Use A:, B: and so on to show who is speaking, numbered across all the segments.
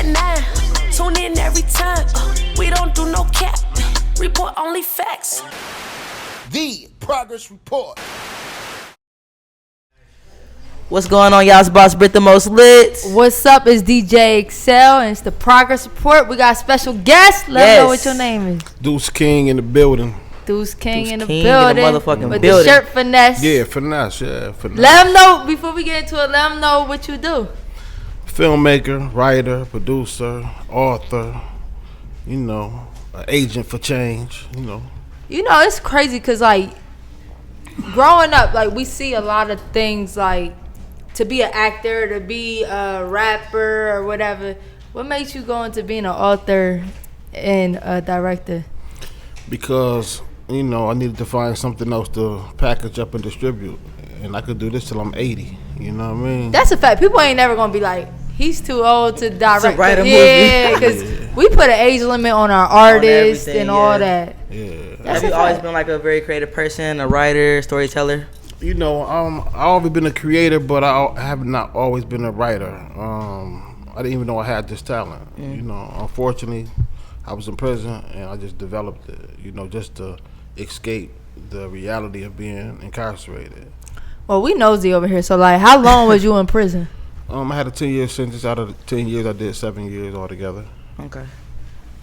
A: at 9. Tune in every time. We don't do no cap. Report only facts.
B: The Progress Report.
C: What's going on, y'all? It's Boss Brit, the most lit.
D: What's up? It's DJ Excel, and it's the Progress Report. We got a special guest. Let them know what your name is.
B: DueceKing in the building.
D: DueceKing in the
C: King
D: building.
C: in the motherfucking
D: with
C: building.
D: the shirt finesse.
B: Yeah, finesse. Yeah, finesse.
D: Let them know, before we get into it, let them know what you do.
B: Filmmaker, writer, producer, author, you know, an agent for change, you know.
D: You know, it's crazy because, like, growing up, like, we see a lot of things, like, to be an actor, to be a rapper or whatever. What makes you go into being an author and a director?
B: Because, you know, I needed to find something else to package up and distribute. And I could do this till I'm 80, you know what I mean?
D: That's a fact. People ain't never going to be like, he's too old to direct.
C: write a movie.
D: Yeah, because we put an age limit on our artists and all that.
B: Yeah.
C: Have you always been like a very creative person, a writer, storyteller?
B: You know, I've always been a creator, but I have not always been a writer. I didn't even know I had this talent. You know, unfortunately, I was in prison and I just developed it, you know, just to escape the reality of being incarcerated.
D: Well, we nosy over here. So, like, how long was you in prison?
B: I had a 10-year sentence. Out of the 10 years, I did 7 years altogether.
C: Okay.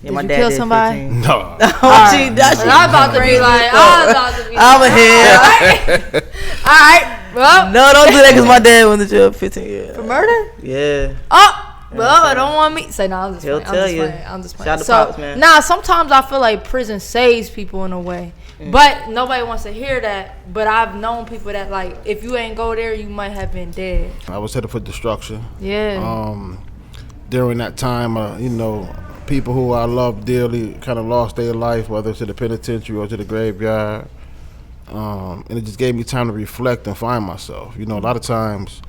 C: Yeah,
D: Did you kill somebody?
C: 15.
B: No.
D: I'm about to be like, I'm
C: here.
D: All right. Well,
C: No, don't do that because my dad went to jail 15 years.
D: for murder?
C: Yeah.
D: Oh, well, I don't want me. Say, no, I'm just
C: He'll
D: playing.
C: tell you.
D: I'm just playing.
C: Shout out to
D: So,
C: Pops, man.
D: nah, sometimes I feel like prison saves people in a way. But nobody wants to hear that. But I've known people that, like, if you ain't go there, you might have been dead.
B: I was headed for destruction.
D: Yeah.
B: During that time, you know, people who I loved dearly kind of lost their life, whether to the penitentiary or to the graveyard. And it just gave me time to reflect and find myself. You know, a lot of times,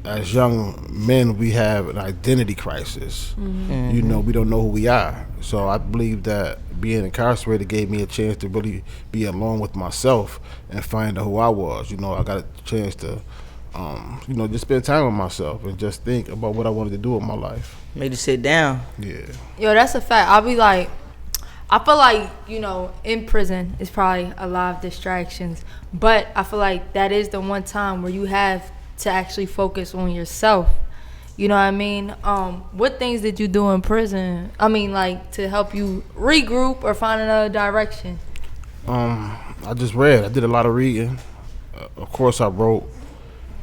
B: as young men, we have an identity crisis. You know, we don't know who we are. So I believe that being incarcerated gave me a chance to really be alone with myself and find out who I was. You know, I got a chance to, you know, just spend time with myself and just think about what I wanted to do with my life.
C: Made you sit down.
B: Yeah.
D: Yo, that's a fact. I'll be like, I feel like, you know, in prison is probably a lot of distractions, but I feel like that is the one time where you have to actually focus on yourself. You know what I mean? What things did you do in prison? I mean, like, to help you regroup or find another direction?
B: I just read. I did a lot of reading. Of course, I wrote,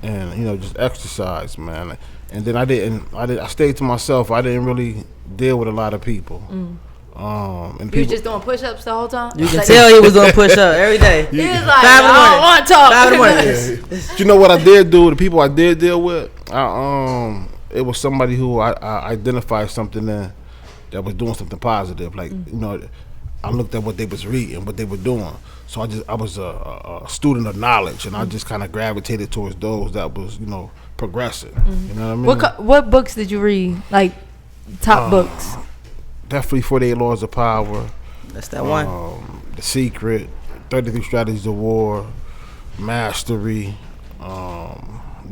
B: and you know, just exercise, man. And then I stayed to myself. I didn't really deal with a lot of people. And
D: You
B: people,
D: was just doing push-ups the whole time?
C: You can tell he was doing push up every day.
D: He was like,
C: 5 in the
D: I
C: morning.
D: don't want to talk.
C: 5 in the morning.
B: you know what I did do? The people I did deal with, it was somebody who I identified something in that was doing something positive. Like, you know, I looked at what they was reading, what they were doing. So I was a student of knowledge, and I just kind of gravitated towards those that was, you know, progressing. You know what I mean?
D: What books did you read? Like, top books?
B: Definitely 48 Laws of Power.
C: That's that one.
B: The Secret, 33 Strategies of War, Mastery,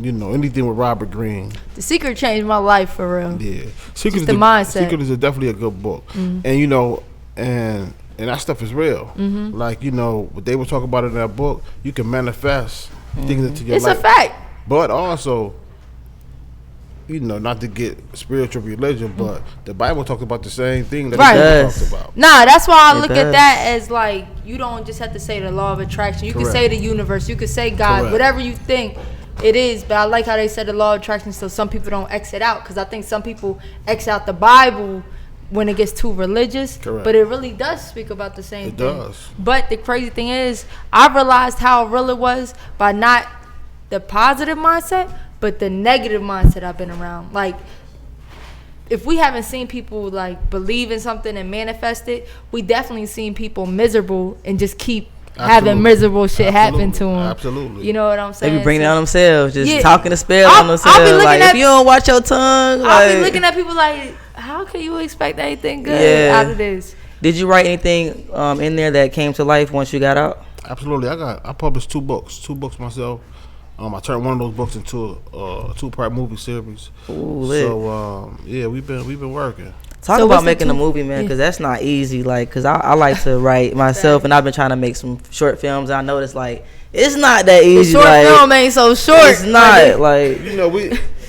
B: you know, anything with Robert Greene.
D: The Secret changed my life for real.
B: Yeah. Secret
D: Just the mindset.
B: Secret is definitely a good book. And, you know, and that stuff is real. Like, you know, what they were talking about in that book, you can manifest things into your life.
D: It's a fact.
B: But also, you know, not to get spiritual religion, but the Bible talks about the same thing that
D: Right.
B: the book talks about.
D: Nah, that's why I
C: It
D: look
C: does.
D: at that as like, you don't just have to say the law of attraction. You can
B: Correct.
D: say the universe. You can say God.
B: Correct.
D: Whatever you think it is. But I like how they said the law of attraction so some people don't exit out. Because I think some people exit out the Bible when it gets too religious.
B: Correct.
D: But it really does speak about the same
B: It
D: thing.
B: does.
D: But the crazy thing is, I realized how real it was by not the positive mindset, but the negative mindset I've been around. Like, if we haven't seen people like believe in something and manifest it, we definitely seen people miserable and just keep having miserable shit happen to them.
B: Absolutely.
D: You know what I'm
C: They
D: saying?
C: be bringing it on themselves, just
D: Yeah.
C: talking a spell
D: I'll
C: on
D: be
C: themselves.
D: looking
C: Like,
D: at-
C: if you don't watch your tongue,
D: I'll be
C: like,
D: looking at people like, how can you expect anything good
C: Yeah.
D: out of this?
C: did you write anything in there that came to life once you got out?
B: Absolutely. I published two books myself. I turned one of those books into a 2-part movie series.
C: Ooh, lit.
B: So yeah, we've been working.
C: Talk about making a movie, man, because that's not easy. Like, because I like to write myself, and I've been trying to make some short films. And I noticed, like, it's not that easy.
D: The short
C: like,
D: film ain't so short.
C: It's not like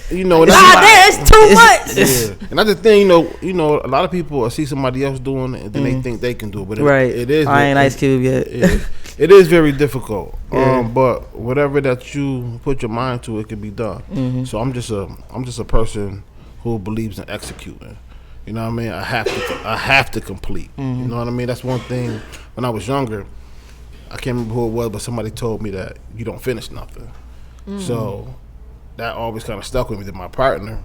D: That's too much.
B: Yeah. And that's the thing, you know, a lot of people see somebody else doing it, and then they think they can do it. But it is.
C: I ain't Ice Cube yet.
B: It is very difficult.
C: Yeah.
B: But whatever that you put your mind to, it can be done.
C: Mm-hmm.
B: So I'm just a person who believes in executing. You know what I mean? I have to complete.
C: Mm-hmm.
B: You know what I mean? That's one thing. When I was younger, I can't remember who it was, but somebody told me that you don't finish nothing. So that always kind of stuck with me. That my partner,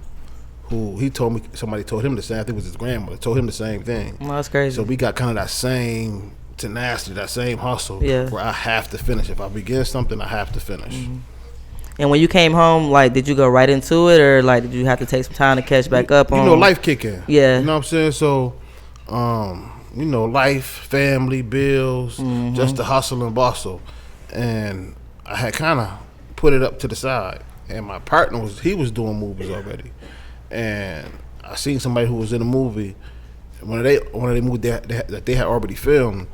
B: somebody told him the same. I think it was his grandmother told him the same thing.
C: Well, that's crazy.
B: So we got kind of that same tenacity, that same hustle.
C: Yeah.
B: Where I have to finish. If I begin something, I have to finish.
C: Mm-hmm. And when you came home, like, did you go right into it, or like, did you have to take some time to catch back up on?
B: You know, life kicking.
C: Yeah.
B: You know what I'm saying? So, you know, life, family, bills, just the hustle and bustle. And I had kind of put it up to the side. And my partner was doing movies already. And I seen somebody who was in a movie, one of the movies that they had already filmed.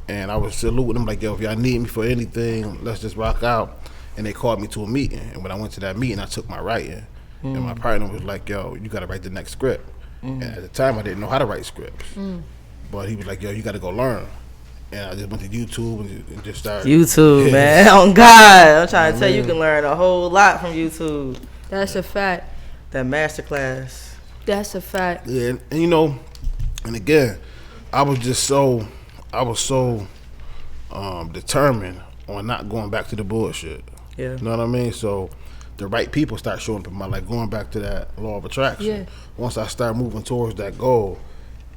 B: And I was saluting them like, yo, if y'all need me for anything, let's just rock out. And they called me to a meeting. And when I went to that meeting, I took my writing. And my partner was like, yo, you got to write the next script. And at the time, I didn't know how to write scripts. But he was like, yo, you got to go learn. And I just went to YouTube and just started.
C: YouTube, man. Oh, God. I'm trying to tell you, you can learn a whole lot from YouTube.
D: That's a fact.
C: That masterclass.
D: That's a fact.
B: Yeah, and you know, and again, I was so determined on not going back to the bullshit.
C: Yeah.
B: You know what I mean? So the right people start showing up in my life, going back to that law of attraction.
D: Yeah.
B: Once I start moving towards that goal,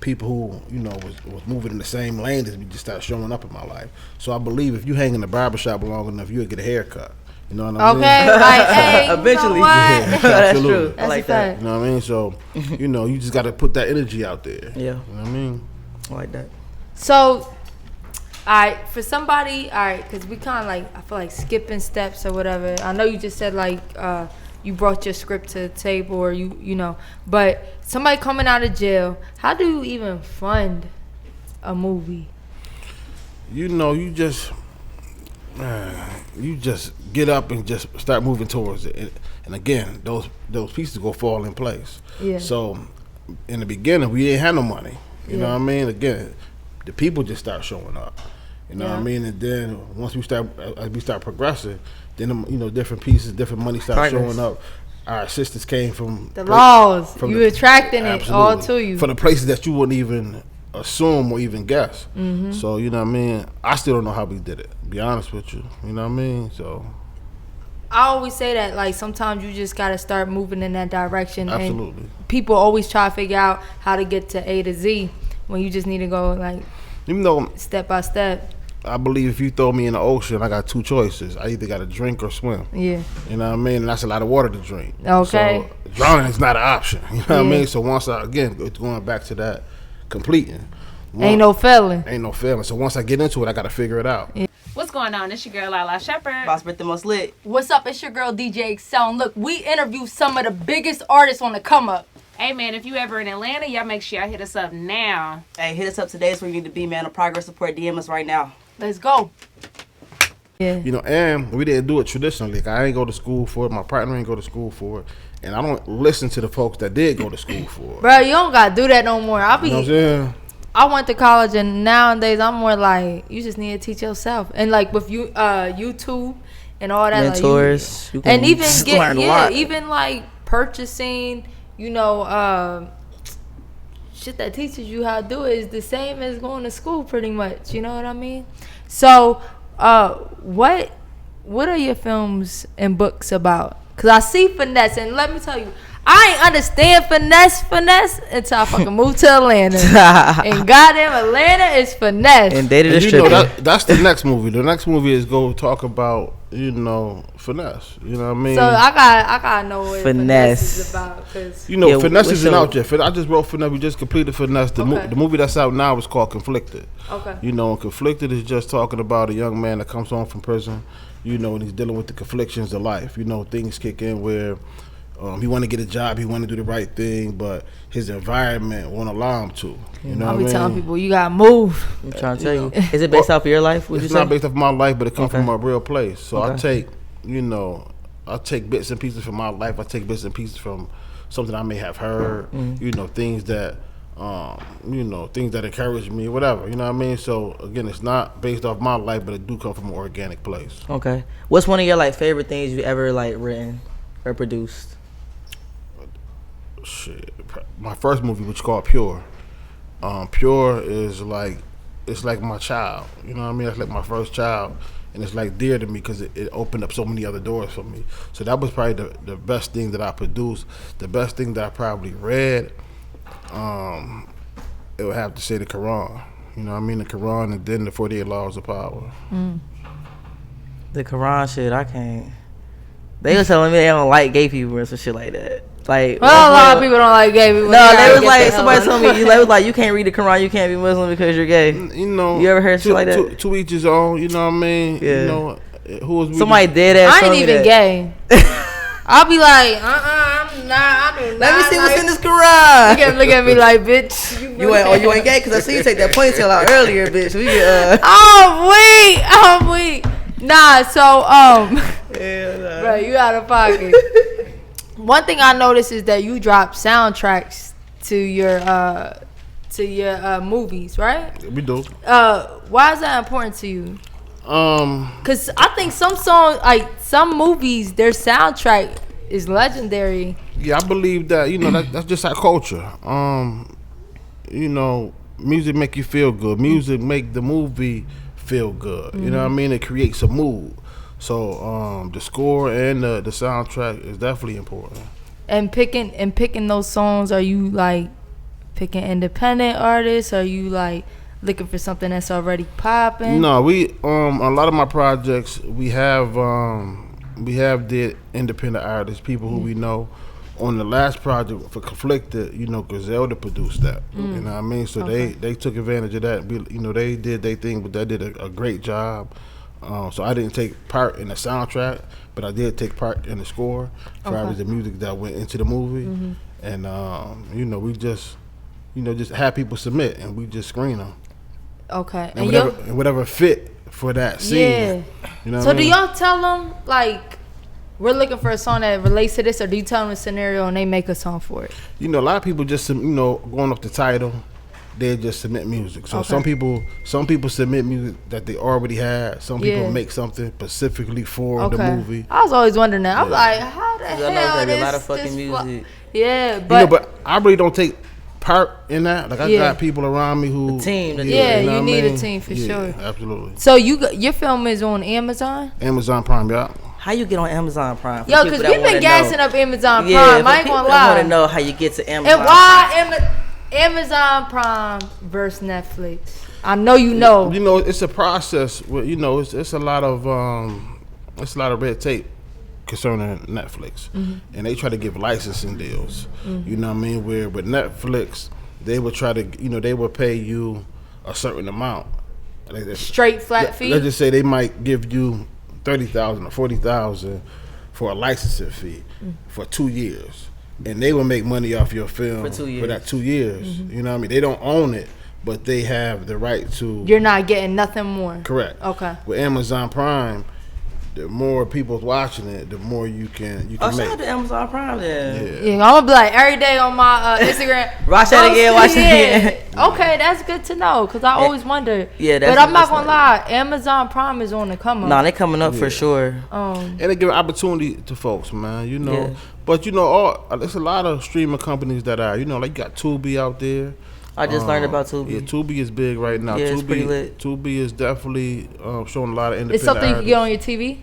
B: people who, you know, was moving in the same lane as me just start showing up in my life. So I believe if you hang in the barbershop long enough, you'll get a haircut. You know what I mean?
D: Okay, like, hey,
C: Eventually.
D: you know what?
B: Yeah,
C: That's
B: absolutely.
C: true. I
D: That's
C: like
D: a
C: that.
D: fact.
B: You know what I mean? So, you know, you just got to put that energy out there.
C: Yeah.
B: You know what I mean?
C: I like that.
D: So, alright, for somebody, alright, because we kind of like, I feel like skipping steps or whatever. I know you just said like, you brought your script to the table, or you know, but somebody coming out of jail, how do you even fund a movie?
B: You know, you just get up and just start moving towards it. And again, those pieces go fall in place.
D: Yeah.
B: So in the beginning, we didn't have no money. You know
D: Yeah.
B: what I mean? Again, the people just start showing up. You know what I
D: Yeah.
B: mean? And then once as we start progressing, then you know, different pieces, different money start showing up. Our assistance came from
D: The laws, you
B: the-
D: attracting it all
B: absolutely.
D: to you.
B: For the places that you wouldn't even assume or even guess.
D: Mm-hmm.
B: So, you know what I mean? I still don't know how we did it, to be honest with you. You know what I mean? So,
D: I always say that, like, sometimes you just got to start moving in that direction.
B: absolutely.
D: And people always try to figure out how to get to A to Z when you just need to go, like,
B: Even though
D: step by step.
B: I believe if you throw me in the ocean, I got two choices. I either got to drink or swim.
D: Yeah.
B: You know what I mean? And that's a lot of water to drink.
D: Okay.
B: So drowning is not an option. You know what I
D: Yeah.
B: mean? So once going back to that, completing.
D: Ain't no failing.
B: Ain't no failing. So once I get into it, I got to figure it out.
D: Yeah.
E: What's going on? It's your girl Lala Shepherd.
C: Boss Britt the most lit.
D: What's up? It's your girl DJ Excel. And look, we interview some of the biggest artists on the come up.
E: Hey man, if you ever in Atlanta, y'all make sure y'all hit us up now.
C: Hey, hit us up today. It's where you need to be, man. A progress support. DM us right now.
D: Let's go. Yeah.
B: You know, and we didn't do it traditionally. Like, I ain't go to school for it. My partner ain't go to school for it. And I don't listen to the folks that did go to school for it.
D: Bro, you don't got to do that no more.
B: You know what I'm saying?
D: I went to college, and nowadays I'm more like, you just need to teach yourself. And like with you, YouTube and all that,
C: Mentors.
D: like and even
C: learn a lot.
D: even like purchasing, you know, shit that teaches you how to do it is the same as going to school, pretty much. You know what I mean? So, what are your films and books about? Cause I see Finesse, and let me tell you, I ain't understand finesse until I fucking moved to Atlanta. And goddamn, Atlanta is finesse.
C: And dated a
B: And
C: stripper.
B: that's the next movie. The next movie is go talk about, finesse. You know what I mean?
D: So I gotta know what
C: Finesse.
D: finesse is about. Cause
C: Yeah,
B: finesse
C: what's
B: isn't
C: your-
B: out yet. I just wrote finesse. We just completed finesse. The movie that's out now is called Conflicted.
D: okay.
B: And Conflicted is just talking about a young man that comes home from prison, and he's dealing with the conflictions of life. Things kick in where he want to get a job, he want to do the right thing, but his environment won't allow him to.
D: I'll be telling people, you gotta move.
C: I'm trying to tell you. Is it based off of your life? Would you
B: It's
C: say?
B: not based off my life, but it comes
C: Okay.
B: from a real place. So
C: Okay.
B: I take bits and pieces from my life. I take bits and pieces from something I may have heard. Things that things that encourage me, whatever. You know what I mean? So again, it's not based off my life, but it do come from an organic place.
C: Okay. What's one of your favorite things you ever written or produced?
B: Shit, my first movie, which is called Pure. Pure is it's like my child. You know what I mean? It's like my first child, and it's dear to me because it opened up so many other doors for me. So that was probably the best thing that I produced. The best thing that I probably read, it would have to say the Quran. You know what I mean? The Quran, and then the 48 Laws of Power.
C: The Quran shit, I can't. They was telling me they don't like gay people and some shit like that.
D: Well, a lot of people don't like gay people.
C: No, they was somebody told me, they was you can't read the Quran, you can't be Muslim because you're gay. You ever heard shit like that?
B: To each his own, you know what I mean?
C: Yeah.
B: Who was
C: Somebody dead ass.
D: I ain't even gay. I'll be like, I'm not. I do not.
C: Let me see what's in this Quran.
D: Look at me like, bitch.
C: You ain't gay? Because I see you take that ponytail out earlier, bitch. We get,
D: I'm weak. Nah, so,
C: yeah,
D: bro, you out of pocket. One thing I noticed is that you drop soundtracks to your movies, right?
B: We do.
D: Why is that important to you? Cause I think some songs, some movies, their soundtrack is legendary.
B: Yeah, I believe that. That's just our culture. Music make you feel good. Music make the movie feel good. You know what I mean? It creates a mood. So the score and the soundtrack is definitely important.
D: And picking those songs, are you picking independent artists? Are you looking for something that's already popping?
B: No, we a lot of my projects we have did independent artists, people who we know. On the last project for Conflicted, Griselda produced that. You know what I mean? So they took advantage of that. They did their thing, but they did a great job. So I didn't take part in the soundtrack, but I did take part in the score as far as the music that went into the movie. And we just have people submit, and we just screen them.
D: Okay.
B: And whatever fit for that scene.
D: Yeah.
B: You know
D: so do y'all tell them we're looking for a song that relates to this, or do you tell them a scenario and they make a song for it?
B: A lot of people just going off the title, they just submit music. So some people submit music that they already had. Some people make something specifically for the movie.
D: I was always wondering that. I'm like, how the hell
C: I know
D: this?
C: a lot of fucking music.
D: Yeah, but
B: but I really don't take part in that. I got people around me who
C: a team.
D: You need a team for sure.
B: Absolutely.
D: So your film is on Amazon?
B: Amazon Prime, yeah.
C: How you get on Amazon Prime?
D: Yo, because we've been gassing up Amazon Prime. I ain't gonna lie.
C: I want to know how you get to Amazon.
D: And why Amazon Prime versus Netflix? I know you know.
B: It's a process. It's a lot of red tape concerning Netflix, and they try to give licensing deals. You know what I mean? Where with Netflix, they would try to, they would pay you a certain amount.
D: Straight flat fee.
B: Let's just say they might give you $30,000 or $40,000 for a licensing fee for 2 years, and they will make money off your film
C: for 2 years.
B: For that 2 years. You know what I mean? They don't own it, but they have the right to.
D: You're not getting nothing more.
B: Correct.
D: Okay.
B: With Amazon Prime, the more people's watching it, the more you can make.
C: Shout out to Amazon Prime then.
D: Yeah, I'm gonna be every day on my Instagram.
C: Watch that again. Watch it again.
D: Okay, that's good to know because I always wonder.
C: Yeah,
D: but I'm not gonna lie, Amazon Prime is on the come up.
C: Nah, they coming up for sure.
B: And they give opportunity to folks, man.
C: Yeah.
B: But there's a lot of streaming companies that are, you got Tubi out there.
C: I just learned about Tubi.
B: Yeah, Tubi is big right now.
C: Yeah,
B: Tubi,
C: it's pretty lit.
B: Tubi is definitely showing a lot of independent.
D: It's something you can get on your
B: artists.
D: TV.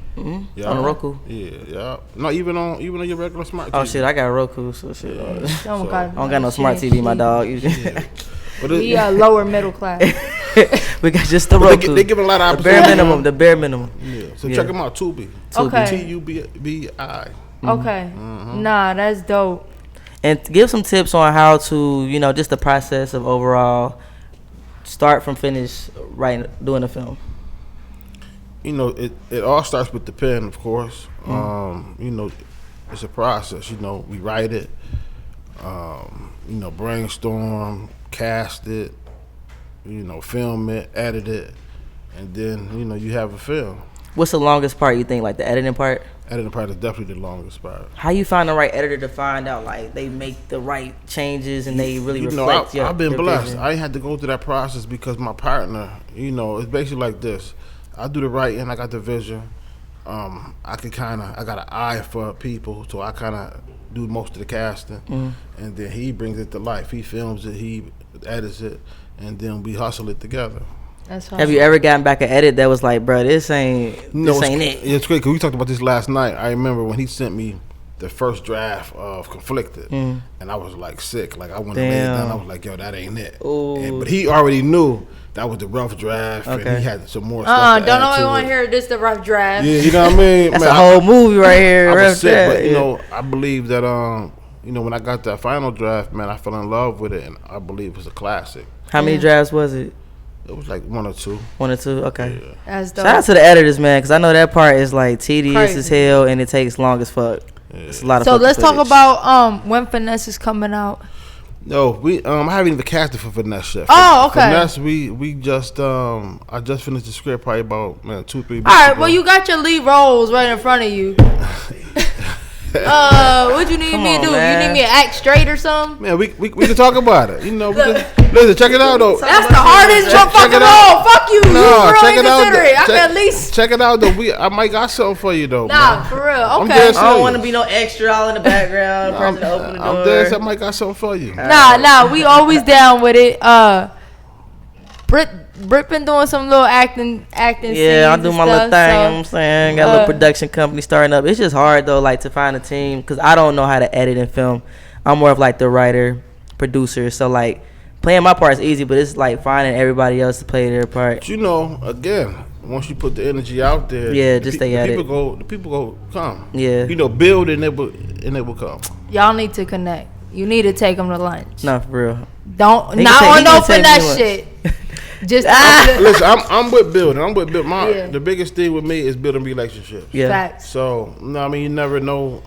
B: Yeah.
C: On the Roku.
B: Yeah. Not even on your regular smart TV.
C: Oh shit, I got a Roku, so shit.
D: Oh my
B: So-
D: God.
C: I don't got no smart TV, my dog.
B: But
D: We are lower middle class.
C: We got just the
B: But
C: Roku.
B: they giving a lot of
C: the bare
B: opportunity.
C: minimum. The bare minimum.
B: Yeah. So
C: Yeah.
B: check them out, Tubi.
D: Okay.
B: TUBI.
D: Okay. Nah, that's dope.
C: And give some tips on how to, just the process of overall start from finish doing a film.
B: It all starts with the pen, of course. It's a process. We write it, brainstorm, cast it, film it, edit it, and then, you have a film.
C: What's the longest part you think, like the editing part?
B: Editing part is definitely the longest part.
C: How you find the right editor to find out like they make the right changes and they really reflect
B: I've been
C: your
B: blessed.
C: vision?
B: I ain't had to go through that process because my partner, it's basically like this. I do the writing, I got the vision. I got an eye for people, so I kind of do most of the casting, and then he brings it to life. He films it, he edits it, and then we hustle it together.
D: That's
C: Have you ever gotten back an edit that was like, bro, this ain't it?
B: It's great because we talked about this last night. I remember when he sent me the first draft of Conflicted, and I was like sick. Like I went and laid it down. I was like, yo, that ain't it. But he already knew that was the rough draft, and he had some more stuff to
D: don't
B: add
D: nobody
B: to
D: want
B: it.
D: to hear this the rough draft.
B: Yeah, you know what I mean?
C: That's
B: Man,
C: a whole movie right here.
B: I
C: rough
B: was sick,
C: draft.
B: but I believe that when I got that final draft, man, I fell in love with it, and I believe it was a classic.
C: How many drafts was it?
B: It was like one or two.
C: One or two? Okay.
B: Yeah.
D: That's dope.
C: Shout out to the editors, man, because I know that part is like tedious
D: Crazy.
C: as hell and it takes long as fuck. It's a lot of
D: So
C: fucking
D: let's talk
C: footage.
D: about when Finesse is coming out.
B: No, I haven't even casted for Finesse yet.
D: Oh, okay.
B: Finesse, we just I just finished the script probably about 2-3 weeks
D: All right,
B: ago.
D: well you got your lead roles right in front of you. What you need
C: Come
D: me to
C: on,
D: do?
C: man.
D: You need me to act straight or something?
B: Man, we can talk about it. Listen, check it out though.
D: That's the hardest fucking
B: it out.
D: role. Fuck you.
B: No,
D: You
B: check
D: really
B: it out.
D: consider it. I
B: Check-
D: can at least.
B: Check it out though. I might got something for you though.
D: Nah,
B: man.
D: for real.
B: I'm
D: Okay.
B: dead
C: I don't want to
B: serious.
C: be no extra all in the background. Person to open the door.
B: I'm dead. I might got something for you.
D: Nah, we always down with it. Brit been doing some little acting
C: Yeah, I
D: scenes
C: do
D: and
C: my little
D: stuff,
C: thing.
D: so-
C: You know what I'm saying? Got a little production company starting up. It's just hard though, like to find a team because I don't know how to edit and film. I'm more of like the writer, producer. So like playing my part is easy, but it's like finding everybody else to play their part.
B: But again, once you put the energy out there,
C: Yeah, just stay at it.
B: The people go come.
C: Yeah.
B: Build and it will come.
D: Y'all need to connect. You need to take them to lunch.
C: No, for real.
D: Don't
C: He
D: not
C: can
D: on
C: take-
D: no
C: he can take me
D: finesse
C: lunch.
D: shit. Just
B: Listen, I'm with building. I'm with building.
D: Yeah.
B: The biggest thing with me is building relationships.
C: Yeah.
D: facts.
B: So, you never know,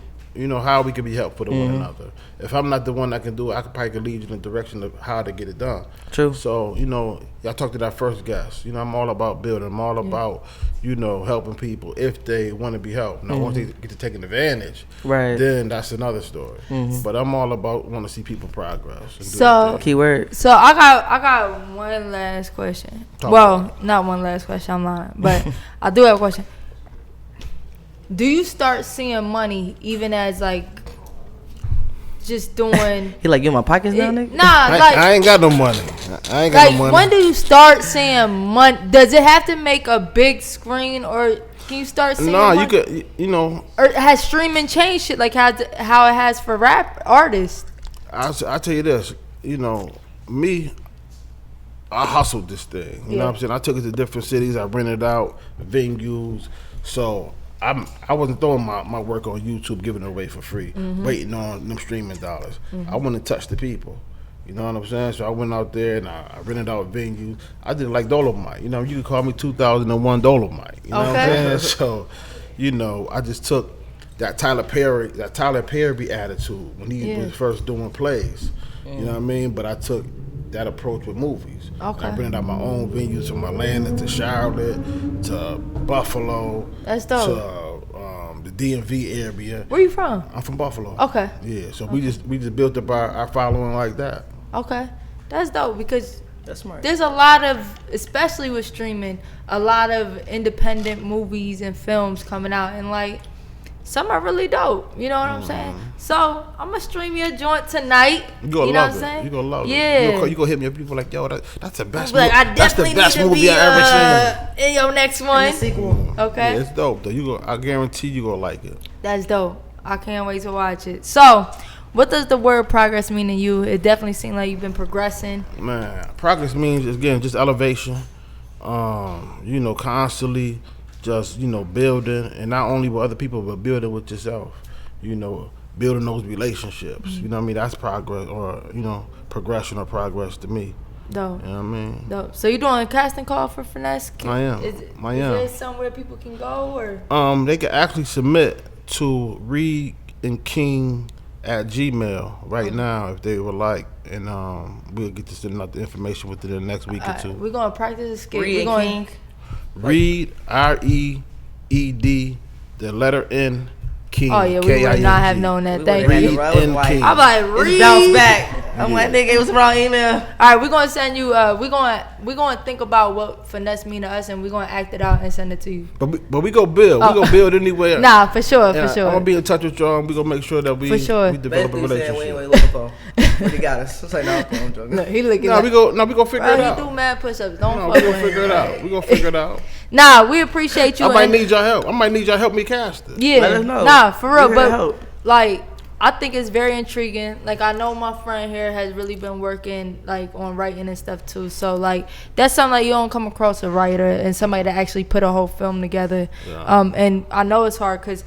B: how we can be helpful to one
C: Mm-hmm.
B: another. If I'm not the one that can do it, I could probably lead you in the direction of how to get it done.
C: True.
B: So, y'all talked to that first guest. I'm all about building. I'm all about, helping people if they want to be helped. Now, once they get to taking advantage,
C: Right.
B: then that's another story. But I'm all about want to see people progress. And do
D: So-
B: their thing.
C: Keyword.
D: So I got one last question.
B: Talk
D: Well,
B: about
D: not one last question. I'm lying, but I do have a question. Do you start seeing money even as like just doing?
C: He like, you in my pockets now, nigga?
D: Nah,
B: I
D: like
B: ain't got no money. I ain't got
D: like
B: no money.
D: when do you start seeing money? Does it have to make a big screen, or can you start seeing?
B: No,
D: money?
B: you could,
D: Or has streaming changed shit like how it has for rap artists?
B: I'll tell you this, me, I hustled this thing. You know what I'm saying? I took it to different cities. I rented out venues. So I wasn't throwing my work on YouTube, giving it away for free, waiting on them streaming dollars. I want to touch the people. You know what I'm saying? So I went out there and I rented out venues. I did it like Dolomite. You could call me 2001 Dolomite. You know what I'm saying? So, I just took that Tyler Perry attitude when he was first doing plays. You know what I mean? But I took that approach with movies.
D: Okay.
B: And I rented out my own venues from Atlanta to Charlotte to Buffalo.
D: That's dope.
B: To the DMV area.
D: Where you from?
B: I'm from Buffalo.
D: Okay.
B: Yeah, so we just built up our following like that.
D: Okay, that's dope because
C: That's smart.
D: there's a lot of, especially with streaming, a lot of independent movies and films coming out, and like some are really dope. You know what I'm saying? So I'm gonna stream your joint tonight.
B: You gonna
D: know
B: love
D: what I'm
B: it.
D: saying?
B: You gonna love
D: Yeah.
B: it. You gonna hit me up. People like, yo, that's the best.
D: Like, I
B: that's the
D: definitely
B: best
D: need to
B: movie
D: be
B: I ever seen.
D: in your next one.
C: Sequel.
D: Okay.
B: Yeah, it's dope though. I guarantee you gonna like it.
D: That's dope. I can't wait to watch it. So, what does the word progress mean to you? It definitely seems like you've been progressing.
B: Man, progress means again just elevation. Constantly just building, and not only with other people, but building with yourself. Building those relationships. You know what I mean? That's progress, or progression or progress to me.
D: Dope.
B: You know what I mean?
D: Dope. So you doing a casting call for Finesse?
B: I am.
D: Is there somewhere people can go, or?
B: They can actually submit to ReedNKing at Gmail right now if they would like, and we'll get to send out the information within the next week or two.
D: We're gonna practice the skit.
C: ReedNKing.
B: Reed, ReED, the letter N, King.
D: Oh yeah, we would not have known that. Thank you.
B: ReedNKing.
D: I'm like, Reed.
C: It's bounced back. I'm like, nigga, it was the wrong email.
D: All right, we're gonna send you. We're gonna think about what finesse mean to us, and we're gonna act it out and send it to you.
B: But we go build. We go build anyway.
D: Nah, for sure, for sure.
B: I'm gonna be in touch with y'all. We gonna make sure that we develop a
C: Basically
B: relationship.
C: saying we ain't looking for. But he got us. It's like, no, I'm joking.
D: Look, he looking.
B: We gonna figure it
D: He
B: out.
D: do mad push-ups. Don't
B: We
D: fuck
B: gonna
D: with
B: figure
D: him.
B: it out. We gonna figure it out.
D: Nah, we appreciate you.
B: I might need your help. I might need y'all help me cast it.
D: Yeah,
C: Let us know.
D: nah, for real.
C: We here to
D: But
C: help.
D: like, I think it's very intriguing. Like, I know my friend here has really been working like on writing and stuff too. So like, that's something like you don't come across a writer and somebody that actually put a whole film together.
B: Yeah.
D: And I know it's hard because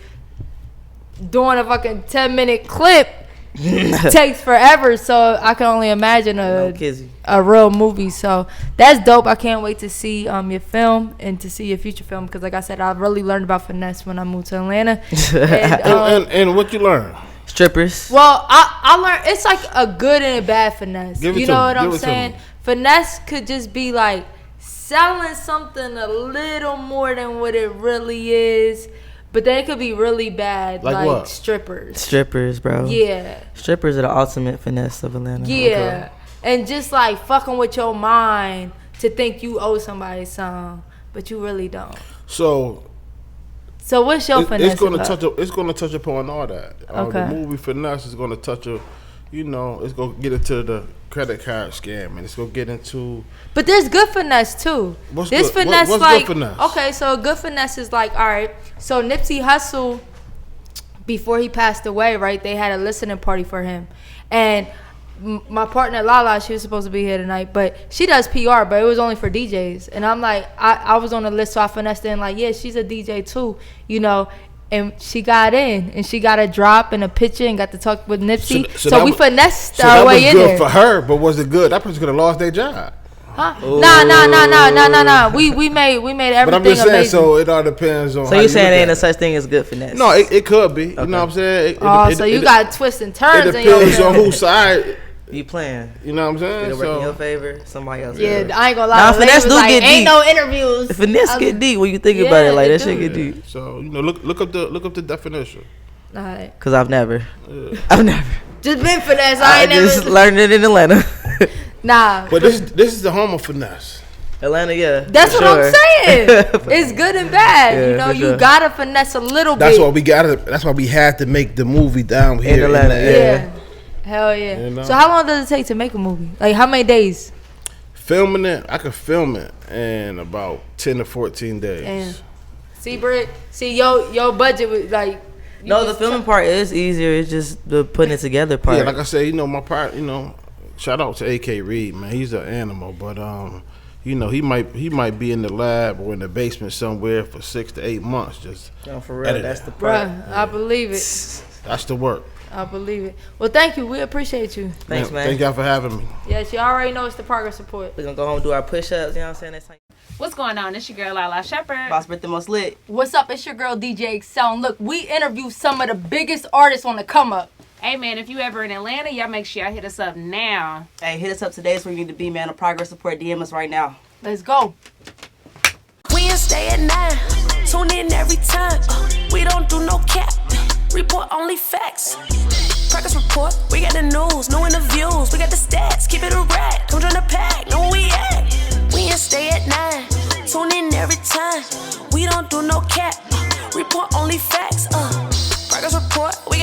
D: doing a fucking 10-minute clip takes forever. So I can only imagine
C: No kizzy.
D: a real movie. So that's dope. I can't wait to see your film and to see your future film, because like I said, I really learned about finesse when I moved to Atlanta.
B: And what you learn?
C: Strippers.
D: Well, I learned it's like a good and a bad finesse.
B: Give it
D: You
B: to
D: know
B: me.
D: what I'm
B: Give it to
D: saying?
B: me.
D: Finesse could just be like selling something a little more than what it really is, but then it could be really bad,
B: Like what?
D: strippers.
C: Strippers, bro.
D: Yeah.
C: Strippers are the ultimate finesse of Atlanta.
D: Yeah. And just like fucking with your mind to think you owe somebody something, but you really don't.
B: So
D: what's your finesse?
B: it's gonna
D: about?
B: it's gonna touch upon all that.
D: Okay.
B: The movie Finesse is gonna touch it's gonna get into the credit card scam, and it's gonna get into.
D: But there's good finesse too.
B: What's
D: this
B: good?
D: finesse
B: What's
D: like
B: good finesse?
D: Okay, so good finesse is like, all right. So Nipsey Hussle, before he passed away, right? They had a listening party for him, and my partner Lala, she was supposed to be here tonight, but she does PR, but it was only for DJs. And I'm like, I was on the list, so I finessed in like, yeah, she's a DJ too, and she got in, and she got a drop and a picture and got to talk with Nipsey. So we finessed our way in there.
B: So that was good for her, but was it good? That person could have lost their job.
D: Huh? Nah. We made everything
B: But I'm just saying,
D: amazing.
B: so it all depends on.
C: So
B: how
C: you saying
B: look
C: there
B: at
C: ain't a
B: it.
C: such thing as good finesse?
B: No, it could be. You know what I'm saying?
D: So you got twists and turns
B: It
D: in your
B: depends on
D: film.
B: whose side.
C: You playing.
B: You know what I'm saying?
C: It'll work in your favor. Somebody else.
D: Yeah,
C: favor.
D: I ain't gonna lie.
C: Nah,
D: the lady
C: finesse
D: was
C: do
D: like,
C: get
D: ain't
C: deep.
D: no interviews.
C: Finesse get deep when you think about
D: Yeah,
C: it. Like
D: it
C: that
D: do.
C: shit get deep.
B: So look up the definition.
D: All right.
C: Cause I've never. I've never.
D: Just been finesse.
C: I
D: I ain't
C: just
D: never.
C: learned it in Atlanta.
D: Nah.
B: But this is the home of finesse.
C: Atlanta, yeah.
D: That's
C: for
D: what
C: sure.
D: I'm saying. It's good and bad.
C: Yeah, for
D: You
C: sure.
D: gotta finesse a little
B: That's
D: bit.
B: why we got it. That's why we had to make the movie down here
C: In Atlanta,
B: the
C: yeah.
B: area.
D: Hell yeah.
B: You know?
D: So how long does it take to make a movie? Like how many days?
B: Filming it, I could film it in about 10 to 14 days.
D: And see, Britt. See, your budget was like. you
C: No, the
D: just
C: filming part is easier. It's just the putting it together part.
B: Yeah, like I said, my part, shout out to AK Reed, man. He's an animal, but he might be in the lab or in the basement somewhere for 6 to 8 months. Just
C: No, for real,
B: edit
C: that's
B: it.
C: the part.
D: Bruh, I believe it.
B: That's the work.
D: I believe it. Well, thank you. We appreciate you.
C: Thanks, man.
B: Thank y'all for having me.
D: Yes, you already know it's the progress report.
C: We're gonna go home and do our push-ups. You know what I'm saying? That's like
E: What's going on? It's your girl Lala Shepherd.
C: Boss Britt the most lit.
D: What's up? It's your girl DJ Excel. And look, we interview some of the biggest artists on the come up.
E: Hey man, if you ever in Atlanta, y'all make sure y'all hit us up now.
C: Hey, hit us up today. It's where you need to be, man. The progress report. DM us right now.
D: Let's go.
A: Wednesday at 9. Tune in every time. We don't do no cap. Report only facts. Progress report. We got the news, new interviews. We got the stats. Keep it a rack. Come join the pack. Know where we at. Wednesday at 9. Tune in every time. We don't do no cap. Report only facts. report. We